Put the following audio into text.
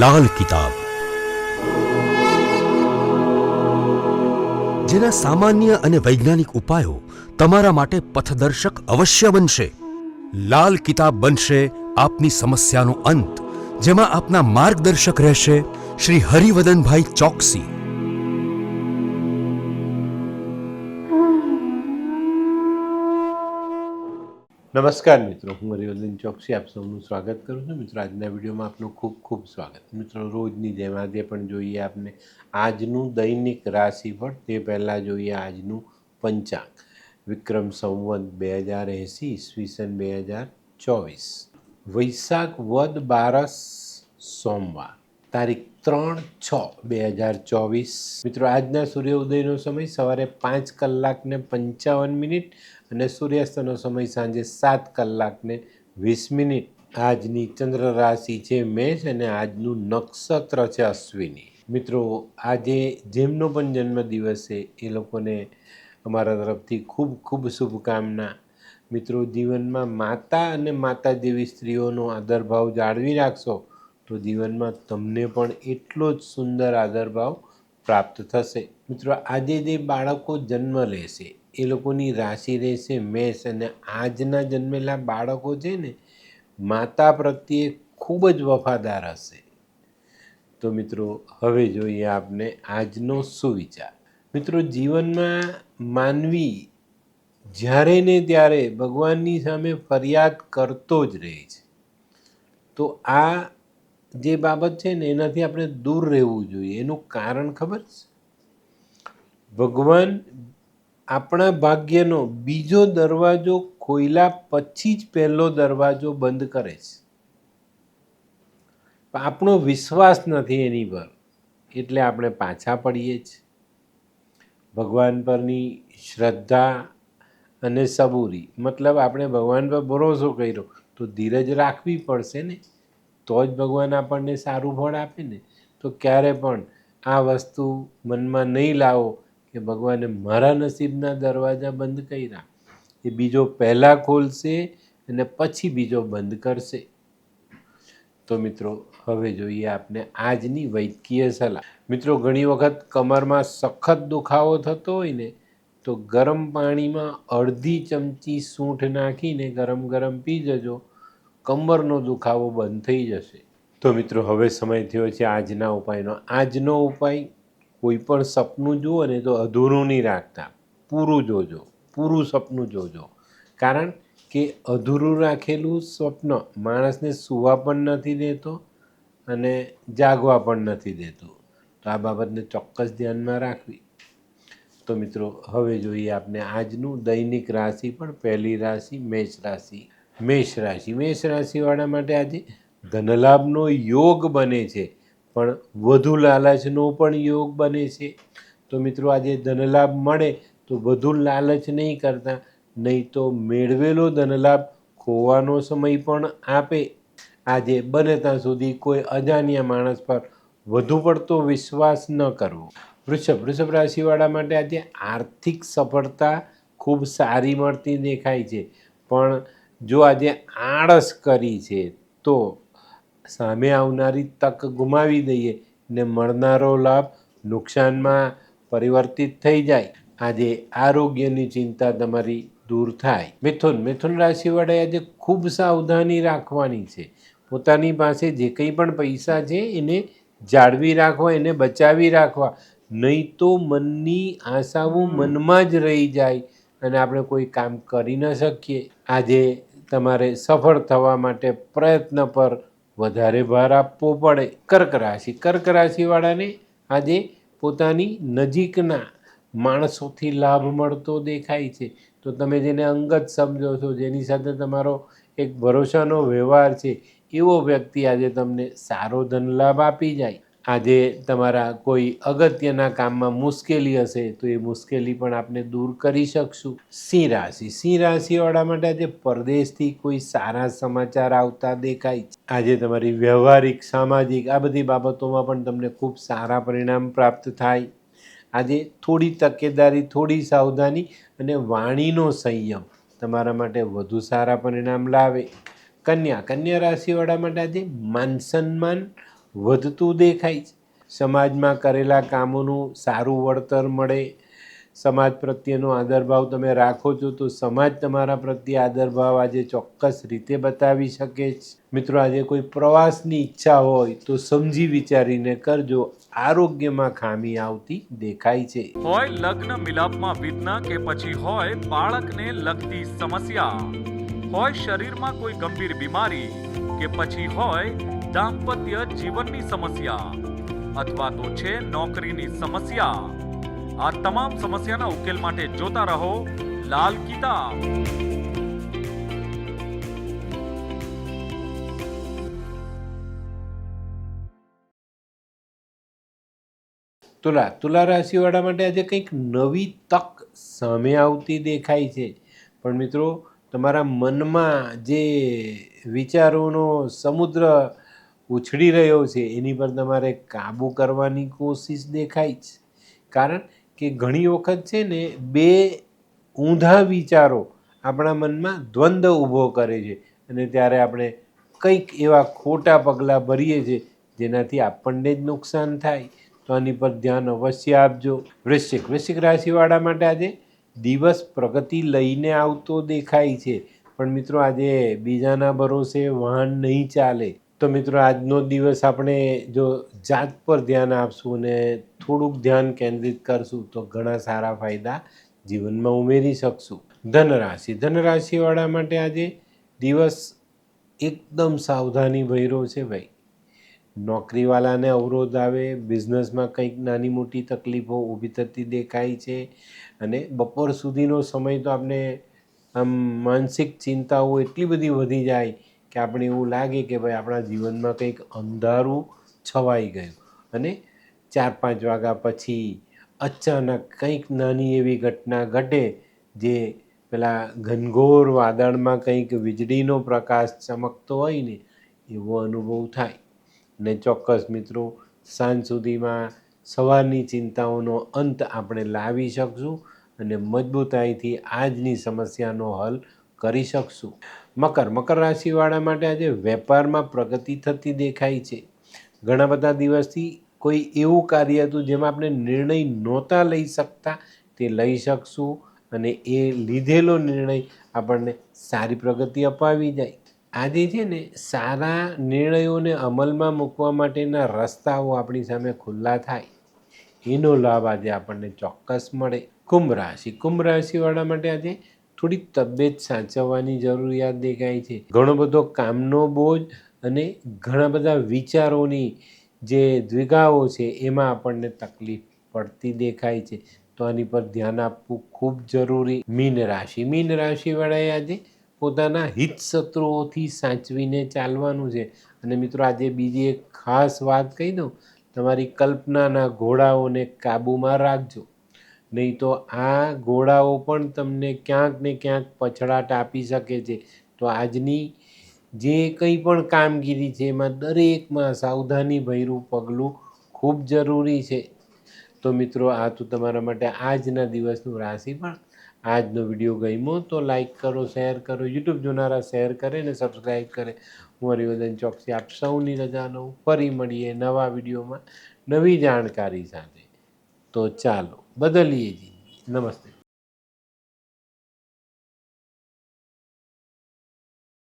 લાલ કિતાબ, જેના સામાન્ય અને વૈજ્ઞાનિક ઉપાયો તમારા માટે પથદર્શક અવશ્ય બનશે. લાલ કિતાબ બનશે આપની સમસ્યાનો અંત, જેમાં આપના માર્ગદર્શક રહેશે શ્રી હરિવદનભાઈ ચોકસી. નમસ્કાર મિત્રો, હું હરિવર્ધન ચોકસી આપ સૌનું સ્વાગત કરું છું. મિત્રો, આજના વિડીયોમાં આપનું ખૂબ ખૂબ સ્વાગત. મિત્રો, રોજની જેમ આજે પણ જોઈએ આપને આજનું દૈનિક રાશિફળ. તે પહેલાં જોઈએ આજનું પંચાંગ. વિક્રમ સંવત 2080 ઈસવીસન 2024, વૈશાખ વદ 12 સોમવાર, તારીખ 3/6/2024. મિત્રો, આજના સૂર્ય ઉદયનો સમય સવારે 5 કલાકને 55 અને સૂર્યાસ્તનો સમય સાંજે 7 કલાકને 20 મિનિટ. આજની ચંદ્ર રાશિ છે મેષ અને આજનું નક્ષત્ર છે અશ્વિની. મિત્રો, આજે જેમનો પણ જન્મદિવસ છે એ લોકોને અમારા તરફથી ખૂબ ખૂબ શુભકામના. મિત્રો, જીવનમાં માતા અને માતા જેવી સ્ત્રીઓનો આદરભાવ જાળવી રાખશો તો જીવનમાં તમને પણ એટલો જ સુંદર આદરભાવ પ્રાપ્ત થશે. મિત્રો, આજે જે બાળકો જન્મ લેશે એ લોકોની રાશિ રહેશે મેષ, અને આજના જન્મેલા બાળકો છે ને માતા પ્રત્યે ખૂબ જ વફાદાર હશે. તો મિત્રો, હવે જોઈએ આપને આજનો સુવિચાર. મિત્રો, જીવનમાં માનવી જ્યારે ને ત્યારે ભગવાનની સામે ફરિયાદ કરતો જ રહે છે. તો આ જે બાબત છે ને એનાથી આપણે દૂર રહેવું જોઈએ. એનું કારણ ખબર છે? ભગવાન આપણા ભાગ્યનો બીજો દરવાજો ખોલ્યા પછી જ પહેલો દરવાજો બંધ કરે છે. આપણો વિશ્વાસ નથી એની પર, એટલે આપણે પાછા પડીએ છીએ. ભગવાન પરની શ્રદ્ધા અને સબૂરી, મતલબ આપણે ભગવાન પર ભરોસો કર્યો તો ધીરજ રાખવી પડશે ને, તો જ ભગવાન આપણને સારું ફળ આપે ને. તો ક્યારે પણ આ વસ્તુ મનમાં નહીં લાવો કે ભગવાને મારા નસીબના દરવાજા બંધ કર્યા, એ બીજો પહેલાં ખોલશે અને પછી બીજો બંધ કરશે. તો મિત્રો, હવે જોઈએ આપણે આજની વૈદ્યકીય સલાહ. મિત્રો, ઘણી વખત કમરમાં સખત દુખાવો થતો હોય ને તો ગરમ પાણીમાં અડધી ચમચી સૂંઠ નાખીને ગરમ ગરમ પી જજો, કમરનો દુખાવો બંધ થઈ જશે. તો મિત્રો, હવે સમય થયો છે આજના ઉપાયનો. આજનો ઉપાય, કોઈ પણ સપનું જુઓ ને તો અધૂરું નહીં રાખતા, પૂરું જોજો, પૂરું સપનું જોજો. કારણ કે અધૂરું રાખેલું સ્વપ્ન માણસને સૂવા પણ નથી દેતો અને જાગવા પણ નથી દેતું. તો આ બાબતને ચોક્કસ ધ્યાનમાં રાખવી. તો મિત્રો, હવે જોઈએ આપણે આજનું દૈનિક રાશિ. પણ પહેલી રાશિ મેષ રાશિ. મેષ રાશિવાળા માટે આજે ધનલાભનો યોગ બને છે, પણ વધુ લાલચનો પણ યોગ બને છે. તો મિત્રો, આજે ધનલાભ મળે તો વધુ લાલચ નહીં કરતા, નહીં તો મેળવેલો ધનલાભ ખોવાનો સમય પણ આપે. આજે બને ત્યાં સુધી કોઈ અજાણ્યા માણસ પર વધુ પડતો વિશ્વાસ ન કરવો. વૃષભ રાશિવાળા માટે આજે આર્થિક સફળતા ખૂબ સારી મળતી દેખાય છે, પણ જો આજે આળસ કરી છે તો સામે આવનારી તક ગુમાવી દઈએ ને મળનારો લાભ નુકસાનમાં પરિવર્તિત થઈ જાય. આજે આરોગ્યની ચિંતા તમારી દૂર થાય. મિથુન રાશિવાળાએ આજે ખૂબ સાવધાની રાખવાની છે. પોતાની પાસે જે કંઈ પણ પૈસા છે એને જાળવી રાખવા, એને બચાવી રાખવા, નહીં તો મનની આશાઓ મનમાં જ રહી જાય અને આપણે કોઈ કામ કરી ન શકીએ. આજે તમારે સફળ થવા માટે પ્રયત્ન પર વધારે ભાર આપવો પડે. કર્ક રાશિવાળાને આજે પોતાની નજીકના માણસોથી લાભ મળતો દેખાય છે. તો તમે જેને અંગત સમજો છો, જેની સાથે તમારો એક ભરોસાનો વ્યવહાર છે, એવો વ્યક્તિ આજે તમને સારો ધન લાભ આપી જાય. આજે તમારા કોઈ અગત્યના કામમાં મુશ્કેલી હશે તો એ મુશ્કેલી પણ આપણે દૂર કરી શકશું. સિંહ રાશિવાળા માટે આજે પરદેશથી કોઈ સારા સમાચાર આવતા દેખાય છે. આજે તમારી વ્યવહારિક, સામાજિક આ બધી બાબતોમાં પણ તમને ખૂબ સારા પરિણામ પ્રાપ્ત થાય. આજે થોડી તકેદારી, થોડી સાવધાની અને વાણીનો સંયમ તમારા માટે વધુ સારા પરિણામ લાવે. કન્યા રાશિવાળા માટે આજે માન સન્માન વધતું દેખાય છે. સમાજમાં કરેલા કામોનું સારું વળતર મળે, સમાજ પ્રત્યેનો આદરભાવ તમે રાખો છો તો સમાજ તમારા પ્રત્યે આદરભાવ આજે ચોક્કસ રીતે બતાવી શકે છે. મિત્રો, આજે કોઈ પ્રવાસની ઈચ્છા હોય તો સમજી વિચારીને કરજો. આરોગ્યમાં ખામી આવતી દેખાય છે. હોય લગ્ન મિલાપમાં વિઘ્ન કે પછી હોય બાળકને લગતી સમસ્યા, હોય શરીરમાં કોઈ ગંભીર બીમારી કે પછી હોય દાંપત્ય જીવનની સમસ્યા અથવા તો છે નોકરીની સમસ્યા, આ તમામ સમસ્યાના ઉકેલ માટે જોતા રહો લાલ કિતાબ. તુલા રાશિવાળા માટે આજે કંઈક નવી તક સામે આવતી દેખાય છે. પણ મિત્રો, તમારા મનમાં જે વિચારોનો સમુદ્ર ઉછળી રહ્યો છે એની પર તમારે કાબૂ કરવાની કોશિશ દેખાય છે. કારણ કે ઘણી વખત છે ને, બે ઊંધા વિચારો આપણા મનમાં દ્વંદ્વ ઊભો કરે છે અને ત્યારે આપણે કંઈક એવા ખોટા પગલાં ભરીએ છીએ જેનાથી આપણને જ નુકસાન થાય. તો આની પર ધ્યાન અવશ્ય આપજો. વૃશ્ચિક રાશિવાળા માટે આજે દિવસ પ્રગતિ લઈને આવતો દેખાય છે. પણ મિત્રો, આજે બીજાના ભરોસે વાહન નહીં ચાલે. તો મિત્રો, આજનો દિવસ આપણે જો જાત પર ધ્યાન આપશું ને થોડુંક ધ્યાન કેન્દ્રિત કરશું તો ઘણા સારા ફાયદા જીવનમાં ઉમેરી શકશું. ધનરાશિવાળા માટે આજે દિવસ એકદમ સાવધાની ભર્યો છે ભાઈ. નોકરીવાળાને અવરોધ આવે, બિઝનેસમાં કંઈક નાની મોટી તકલીફો ઊભી થતી દેખાય છે અને બપોર સુધીનો સમય તો આપણે આમ માનસિક ચિંતાઓ એટલી બધી વધી જાય કે આપણે એવું લાગે કે ભાઈ આપણા જીવનમાં કંઈક અંધારું છવાઈ ગયું અને 4-5 વાગ્યા પછી અચાનક કંઈક નાની એવી ઘટના ઘટે જે પેલા ઘનઘોર વાદળમાં કંઈક વીજળીનો પ્રકાશ ચમકતો હોય ને એવો અનુભવ થાય. ને ચોક્કસ મિત્રો, સાંજ સુધીમાં સવારની ચિંતાઓનો અંત આપણે લાવી શકશું અને મજબૂતાઈથી આજની સમસ્યાનો હલ કરી શકશું. મકર રાશિવાળા માટે આજે વેપારમાં પ્રગતિ થતી દેખાય છે. ઘણા બધા દિવસથી કોઈ એવું કાર્ય હતું જેમાં આપણે નિર્ણય નહોતા લઈ શકતા તે લઈ શકશું અને એ લીધેલો નિર્ણય આપણને સારી પ્રગતિ અપાવી જાય. આજે છે ને, સારા નિર્ણયોને અમલમાં મૂકવા માટેના રસ્તાઓ આપણી સામે ખુલ્લા થાય એનો લાભ આજે આપણને ચોક્કસ મળે. કુંભ રાશિવાળા માટે આજે થોડી તબિયત સાચવવાની જરૂરિયાત દેખાય છે. ઘણો બધો કામનો બોજ અને ઘણા બધા વિચારોની જે દ્વિધાઓ છે એમાં આપણને તકલીફ પડતી દેખાય છે. તો આની પર ધ્યાન આપવું ખૂબ જરૂરી. મીન રાશિવાળાએ આજે પોતાના હિત શત્રુઓથી સાચવીને ચાલવાનું છે. અને મિત્રો, આજે બીજી એક ખાસ વાત કહી દઉં, તમારી કલ્પનાના ઘોડાઓને કાબૂમાં રાખજો, નહીં તો આ ઘોડાઓ પણ તમને ક્યાંક ને ક્યાંક પછડાટ આપી શકે છે. તો આજની જે કંઈ પણ કામગીરી છે એમાં દરેકમાં સાવધાની ભર્યું પગલું ખૂબ જરૂરી છે. તો મિત્રો, આ તો તમારા માટે આજના દિવસનું રાશિફળ. આજનો વિડીયો ગમ્યો તો લાઈક કરો, શેર કરો, યુટ્યુબ જોનારા શેર કરે ને સબસ્ક્રાઈબ કરે. હું હરિવર્ધન ચોકસી આપ સૌની રજા લઉં. ફરી મળીએ નવા વિડીયોમાં નવી જાણકારી સાથે. તો ચાલો બદલીએ જિંદગી. નમસ્તે.